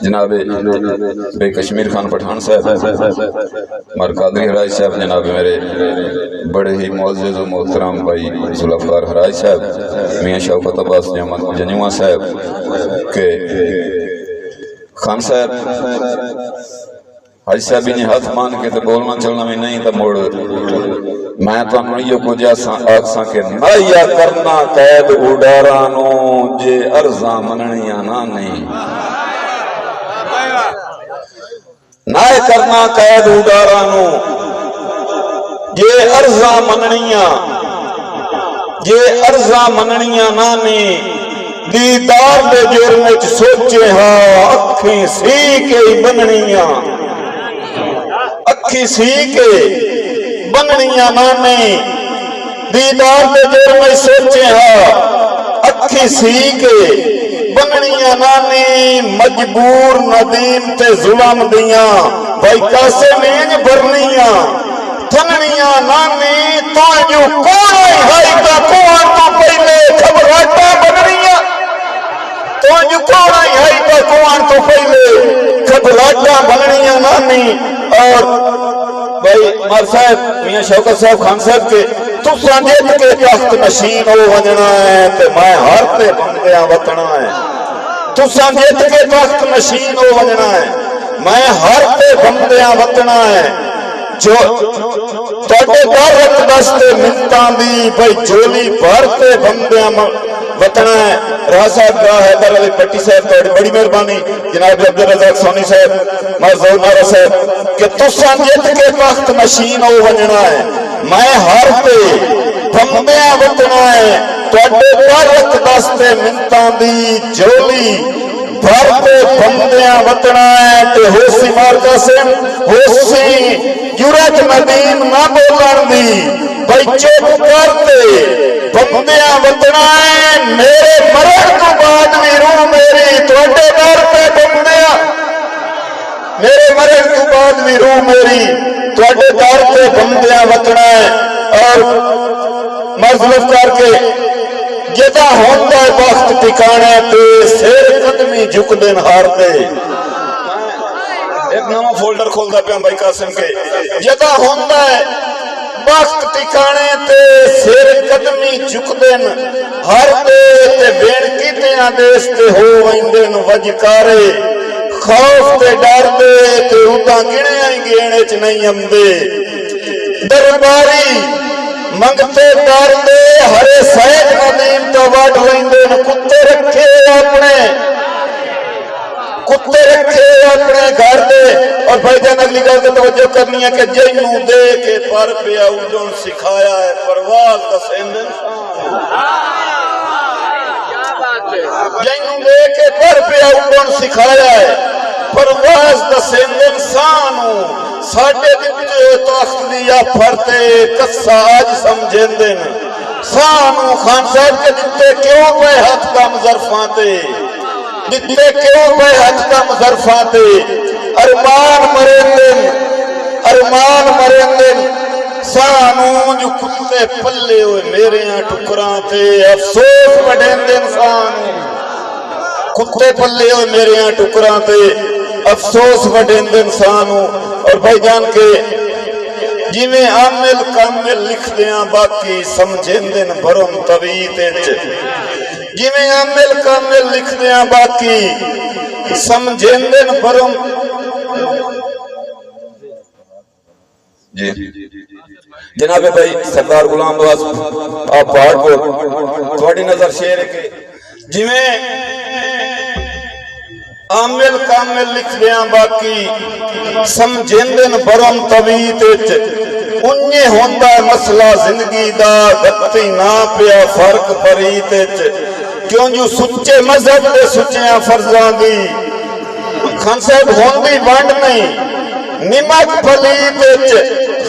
جناب بے کشمیر خان پٹھان صاحب، مرقادری حراج صاحب، جناب میرے بڑے ہی معزز و محترم بھائی ذوالفقار حراج صاحب، میاں شوکت عباس جنیوہ صاحب کے خان صاحب حاج صاحب نے ہاتھ مان کے تو بولنا چلنا میں نہیں تو موڑ میں تو انہوں کو جیسا آکساں کے نایا کرنا قید اڈارانو جے ارزاں مننیاں نہ نہیں، نائے کرنا قید اڈارانو جے ارزاں مننیاں نہ نہیں، دیدار دے جرم وچ سوچے ہاں اکھیں سی کے بننیاں، اکھی سی کے بننیاں نانے، دیدار دے جرم وچ سوچے ہاں اکھی سی کے بننیاں نانے، مجبور ندیم تے ظلم دیاں بھائی کاسے مینج بھرنیاں تھننیاں نانے، تو جو کوئی ہائی کا کوان تو پہلے گھبراہٹاں بننیاں، تو جو کوئی ہائی کا کوان تو پہلے گھبراہٹاں بننیاں نانی۔ اور بھائی مار صاحب میاں شوکت صاحب خان صاحب کے تساں جت کے تخت نشین ہو ونجنا ہے تے میں ہر تے بندیاں وطنا ہے، تساں جت کے تخت نشین ہو ونجنا ہے میں ہر تے بندیاں وطنا ہے، جو توڑے در رکھ دستے منتاں دی بھائی جولی بھر تے بندیاں وطنا ہے۔ راہ صاحب راہ حیدر علی پٹی صاحب توڑی بڑی مہربانی، جناب عبدالرزاق سونی صاحب، مرزور نارا صاحب کہ تساں جت کے تخت نشین ہو ونجنا ہے میں ہر تے بندیاں وطنا ہے، توڑے در رکھ دستے منتاں دی جولی بھر تے بندیاں وطنا ہے، تے ہوسی مارکا سے ہوسی جرت ندیم نہ بولن دی بھائی چپ کرتے بندیاں وطنا ہے، میرے مرن کو بعد بھی روح میری توڑے در پہ بندیاں، میرے مرن کو بعد بھی روح میری توڑے در پہ بندیاں وطنا ہے۔ اور مظلف کر کے جدا ہوندہ وقت ٹکانے تے سیر قدمی جھک دن ہار دے، ایک نامہ فولڈر کھولتا پہ ہم بھائی قاسم کے، جدا ہوندہ وقت ٹکانے تے سیر قدمی جھک دن ہار دے، تے بین کیتے آدیس تے ہو ویندن وجکارے، خوف تے ڈر دے تے اتاں گنے آئیں گینے چ نہیں ہم دے، درباری منگتے ڈر دے ہرے سید ندیم تو وڈ لیندن، کتے رکھے اپنے گھر دے۔ اور بھائی جان اگلی گل تے توجہ کرنی ہے کہ جنوں دے کے پر پیا اڈن سکھایا ہے پرواز دا سند انسان، جنوں دے کے پر پیا اڈن سکھایا ہے پرواز دا سند انسان، ساڈے دتے تخت دیا پھرتے کسا آج سمجھیں دن سانو، خان صاحب کے دتے کیوں پہ ہاتھ کم ظرفاں تے، دتے کیوں پہ ہاتھ کم ظرفاں تے، ارمان مرین دن سانو جو کتے پلے ہوئے میرے ہاں ٹکراں تے، افسوس بڑھیں دن سانو، کتے پلے ہوئے میرے ہاں ٹکراں تے افسوس بڑھیں دن سانو۔ اور بھائی جان کے جی میں عامل کامل لکھ دیاں باقی سمجھیں دن بھرم طویت جی میں عامل کامل لکھ دیاں باقی سمجھیں دن بھرم جی جناب بھائی سردار غلام نواز آپ پہاڑ کو تھوڑی نظر شیر ہے کہ جی میں عامل کامل لکھ دیاں باقی سمجھیں دن بھرم طویت انہیں ہوندہ مسئلہ زندگی دا گتی نہ پیا فرق پریت کیوں جو سچے مذہب دے سچیاں فرضاں دی خان صاحب ہوندی وانڈ نہیں نمک پلیت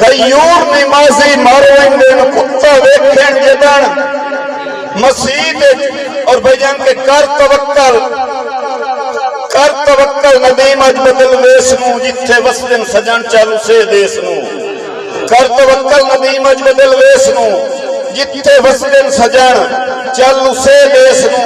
غیور نمازی مارو دن کتا ویکھیں جدن مسیح اور بھائیجان کے کر توکل ندیم اج بدل ویسنو جتھے وسدن سجن چالو سے دیسنو، کر توکل ندیم اج بدل ویسنو جتھے وسدن سجن چالو سے دیسنو،